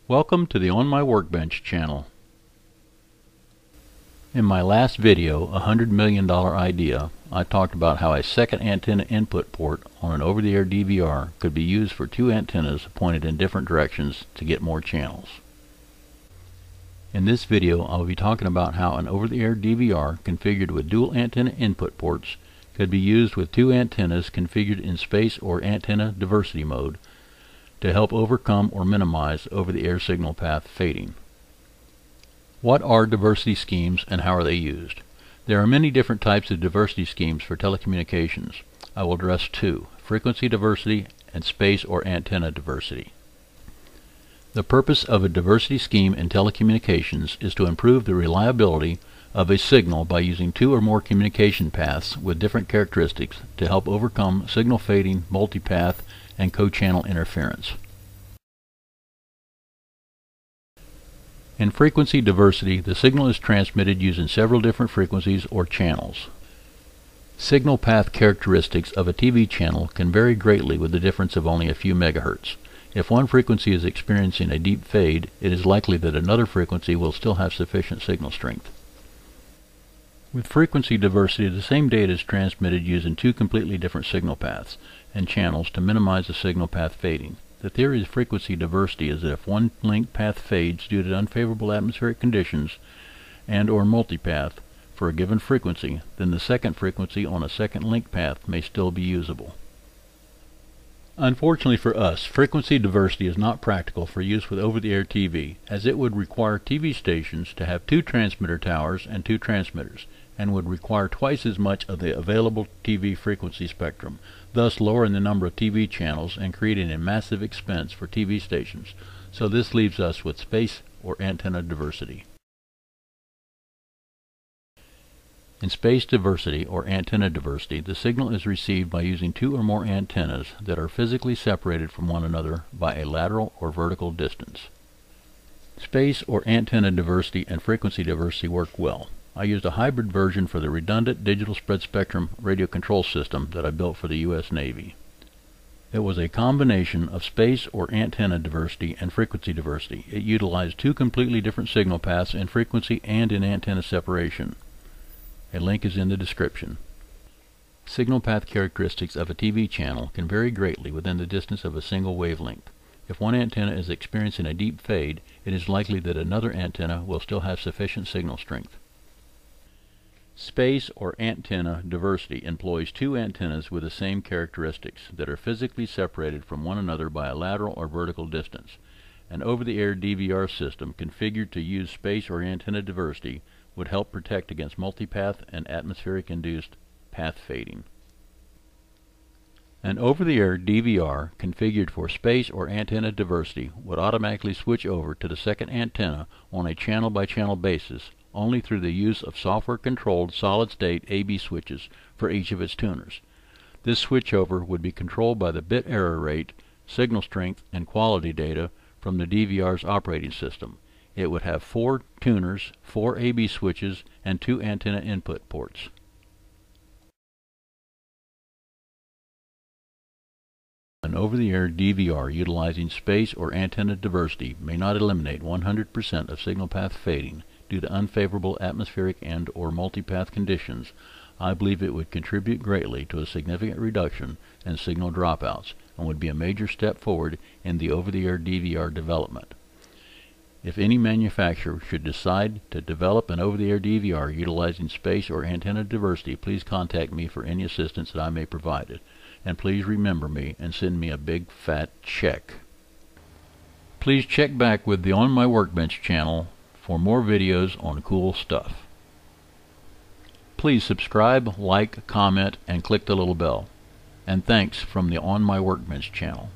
Welcome to the On My Workbench channel. In my last video, $100 million idea, I talked about how a second antenna input port on an over-the-air DVR could be used for two antennas pointed in different directions to get more channels. In this video, I will be talking about how an over-the-air DVR configured with dual antenna input ports could be used with two antennas configured in space or antenna diversity mode to help overcome or minimize over-the-air signal path fading. What are diversity schemes and how are they used? There are many different types of diversity schemes for telecommunications. I will address two: frequency diversity and space or antenna diversity. The purpose of a diversity scheme in telecommunications is to improve the reliability of a signal by using two or more communication paths with different characteristics to help overcome signal fading, multipath, and co-channel interference. In frequency diversity, the signal is transmitted using several different frequencies or channels. Signal path characteristics of a TV channel can vary greatly with the difference of only a few megahertz. If one frequency is experiencing a deep fade, it is likely that another frequency will still have sufficient signal strength. With frequency diversity, the same data is transmitted using two completely different signal paths and channels to minimize the signal path fading. The theory of frequency diversity is that if one link path fades due to unfavorable atmospheric conditions and or multipath for a given frequency, then the second frequency on a second link path may still be usable. Unfortunately for us, frequency diversity is not practical for use with over-the-air TV, as it would require TV stations to have two transmitter towers and two transmitters, and would require twice as much of the available TV frequency spectrum, thus lowering the number of TV channels and creating a massive expense for TV stations. So this leaves us with space or antenna diversity. In space diversity or antenna diversity, the signal is received by using two or more antennas that are physically separated from one another by a lateral or vertical distance. Space or antenna diversity and frequency diversity work well. I used a hybrid version for the redundant digital spread spectrum radio control system that I built for the U.S. Navy. It was a combination of space or antenna diversity and frequency diversity. It utilized two completely different signal paths in frequency and in antenna separation. A link is in the description. Signal path characteristics of a TV channel can vary greatly within the distance of a single wavelength. If one antenna is experiencing a deep fade, it is likely that another antenna will still have sufficient signal strength. Space or antenna diversity employs two antennas with the same characteristics that are physically separated from one another by a lateral or vertical distance. An over-the-air DVR system configured to use space or antenna diversity would help protect against multipath and atmospheric-induced path fading. An over-the-air DVR configured for space or antenna diversity would automatically switch over to the second antenna on a channel-by-channel basis only through the use of software-controlled solid-state AB switches for each of its tuners. This switchover would be controlled by the bit error rate, signal strength, and quality data from the DVR's operating system. It would have 4 tuners, 4 AB switches, and 2 antenna input ports. An over-the-air DVR utilizing space or antenna diversity may not eliminate 100% of signal path fading due to unfavorable atmospheric and or multipath conditions. I believe it would contribute greatly to a significant reduction in signal dropouts and would be a major step forward in the over-the-air DVR development. If any manufacturer should decide to develop an over-the-air DVR utilizing space or antenna diversity, please contact me for any assistance that I may provide it. And please remember me and send me a big fat check. Please check back with the On My Workbench channel for more videos on cool stuff. Please subscribe, like, comment, and click the little bell. And thanks from the On My Workbench channel.